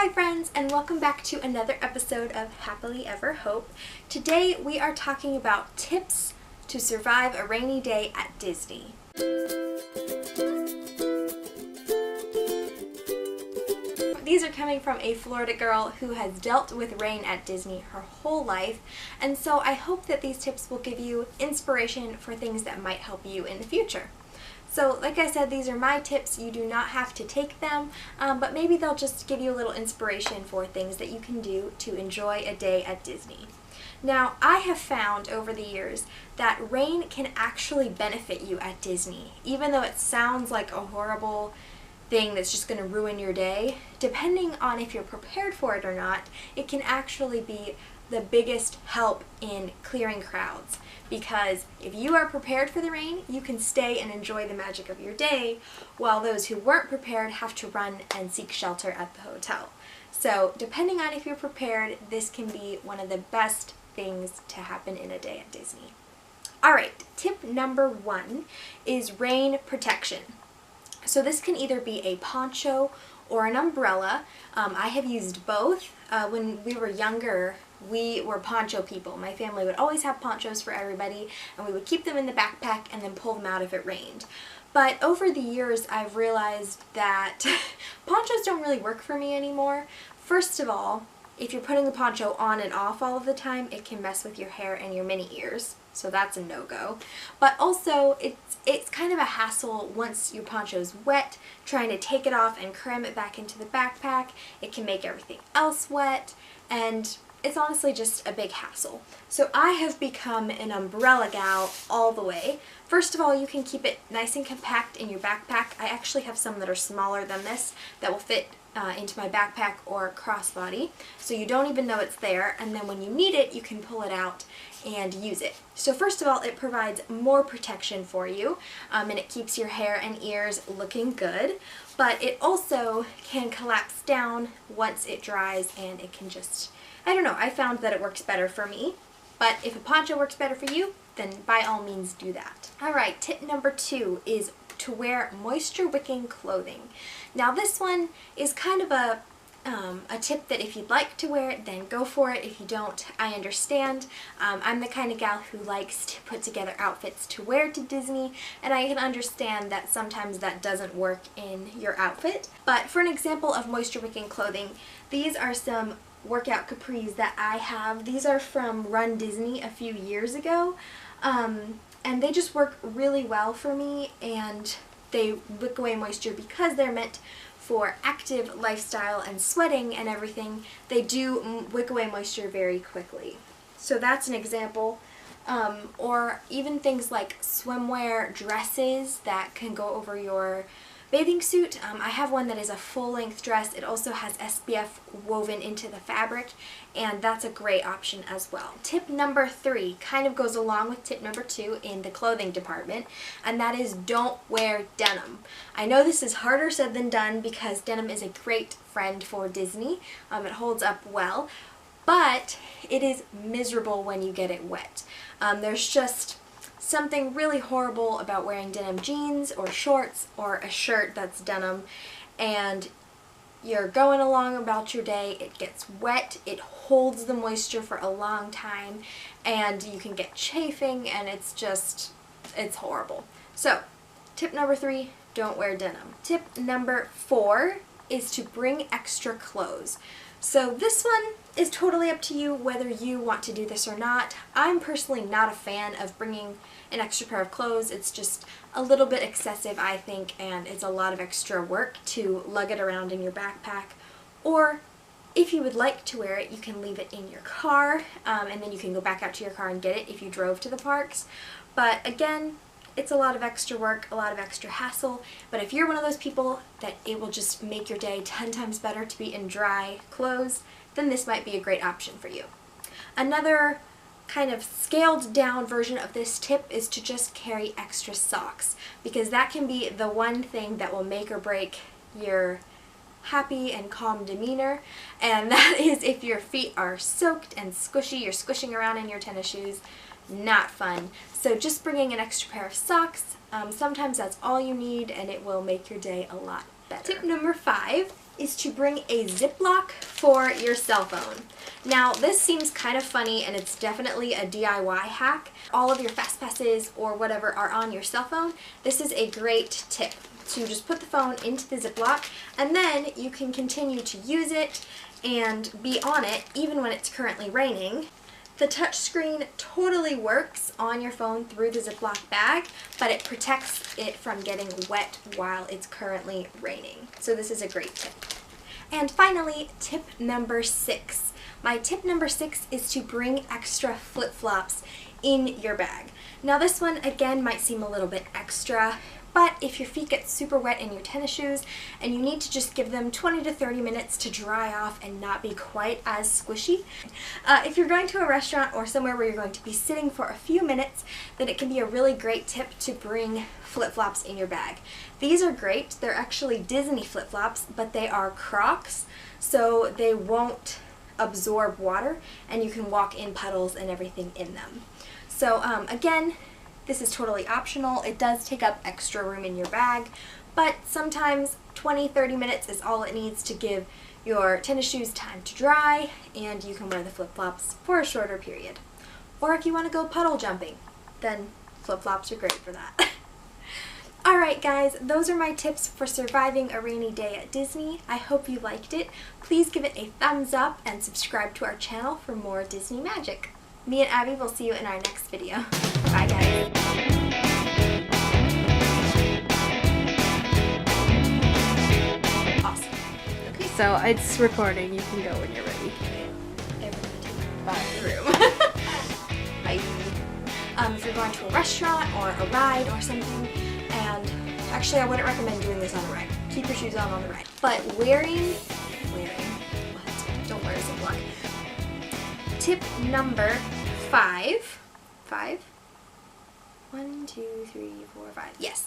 Hi friends, and welcome back to another episode of Happily Ever Hope. Today we are talking about tips to survive a rainy day at Disney. These are coming from a Florida girl who has dealt with rain at Disney her whole life, and so I hope that these tips will give you inspiration for things that might help you in the future. So like I said, these are my tips. You do not have to take them, but maybe they'll just give you a little inspiration for things that you can do to enjoy a day at Disney. Now, I have found over the years that rain can actually benefit you at Disney. Even though it sounds like a horrible thing that's just going to ruin your day, depending on if you're prepared for it or not, it can actually be the biggest help in clearing crowds. Because if you are prepared for the rain, you can stay and enjoy the magic of your day, while those who weren't prepared have to run and seek shelter at the hotel. So depending on if you're prepared, this can be one of the best things to happen in a day at Disney. Alright, tip number 1 is rain protection. So this can either be a poncho or an umbrella. I have used both. When we were younger, we were poncho people. My family would always have ponchos for everybody, and we would keep them in the backpack and then pull them out if it rained. But over the years, I've realized that ponchos don't really work for me anymore. First of all, if you're putting the poncho on and off all of the time, it can mess with your hair and your mini ears, so that's a no-go. But also, it's kind of a hassle once your poncho's wet, trying to take it off and cram it back into the backpack. It can make everything else wet, and it's honestly just a big hassle. So I have become an umbrella gal all the way. First of all, you can keep it nice and compact in your backpack. I actually have some that are smaller than this that will fit into my backpack or crossbody, so you don't even know it's there, and then when you need it, you can pull it out and use it. So first of all, it provides more protection for you, and it keeps your hair and ears looking good, but it also can collapse down once it dries, and it can just, I don't know, I found that it works better for me. But if a poncho works better for you, then by all means do that. Alright, tip number 2 is to wear moisture wicking clothing. Now this one is kind of a tip that if you'd like to wear it, then go for it. If you don't, I understand. I'm the kind of gal who likes to put together outfits to wear to Disney, and I can understand that sometimes that doesn't work in your outfit. But for an example of moisture wicking clothing, these are some workout capris that I have. These are from Run Disney a few years ago, and they just work really well for me, and they wick away moisture because they're meant for active lifestyle and sweating and everything. They do wick away moisture very quickly. So that's an example. Or even things like swimwear dresses that can go over your bathing suit. I have one that is a full-length dress. It also has SPF woven into the fabric, and that's a great option as well. Tip number 3 kind of goes along with tip number 2 in the clothing department, and that is don't wear denim. I know this is harder said than done because denim is a great friend for Disney. It holds up well, but it is miserable when you get it wet. There's just something really horrible about wearing denim jeans or shorts or a shirt that's denim, and you're going along about your day, it gets wet, it holds the moisture for a long time, and you can get chafing, and it's horrible. So, tip number 3, don't wear denim. Tip number 4 is to bring extra clothes. So this one is totally up to you whether you want to do this or not. I'm personally not a fan of bringing an extra pair of clothes. It's just a little bit excessive, I think, and it's a lot of extra work to lug it around in your backpack. Or if you would like to wear it, you can leave it in your car, and then you can go back out to your car and get it if you drove to the parks. But again, it's a lot of extra work, a lot of extra hassle, but if you're one of those people that it will just make your day 10 times better to be in dry clothes, then this might be a great option for you. Another kind of scaled down version of this tip is to just carry extra socks, because that can be the one thing that will make or break your happy and calm demeanor, and that is if your feet are soaked and squishy, you're squishing around in your tennis shoes. Not fun. So just bringing an extra pair of socks, sometimes that's all you need, and it will make your day a lot better. Tip number 5 is to bring a ziplock for your cell phone. Now, this seems kind of funny, and it's definitely a DIY hack. All of your fast passes or whatever are on your cell phone. This is a great tip to just put the phone into the ziplock, and then you can continue to use it and be on it even when it's currently raining. The touchscreen totally works on your phone through the Ziploc bag, but it protects it from getting wet while it's currently raining. So this is a great tip. And finally, tip number 6. My tip number 6 is to bring extra flip-flops in your bag. Now this one, again, might seem a little bit extra, but if your feet get super wet in your tennis shoes and you need to just give them 20 to 30 minutes to dry off and not be quite as squishy, if you're going to a restaurant or somewhere where you're going to be sitting for a few minutes, then it can be a really great tip to bring flip-flops in your bag. These are great. They're actually Disney flip-flops, but they are Crocs, so they won't absorb water and you can walk in puddles and everything in them. So again, this is totally optional. It does take up extra room in your bag, but sometimes 20-30 minutes is all it needs to give your tennis shoes time to dry, and you can wear the flip-flops for a shorter period. Or if you want to go puddle jumping, then flip-flops are great for that. Alright guys, those are my tips for surviving a rainy day at Disney. I hope you liked it. Please give it a thumbs up and subscribe to our channel for more Disney magic. Me and Abby will see you in our next video. Bye guys. Awesome. Okay, So it's recording. You can go when you're ready. Bathroom. Bye. If you're going to a restaurant or a ride or something, and actually I wouldn't recommend doing this on a ride. Keep your shoes on the ride. But wearing what? Don't wear a ziplock. Tip number 5. 1, 2, 3, 4, 5. Yes.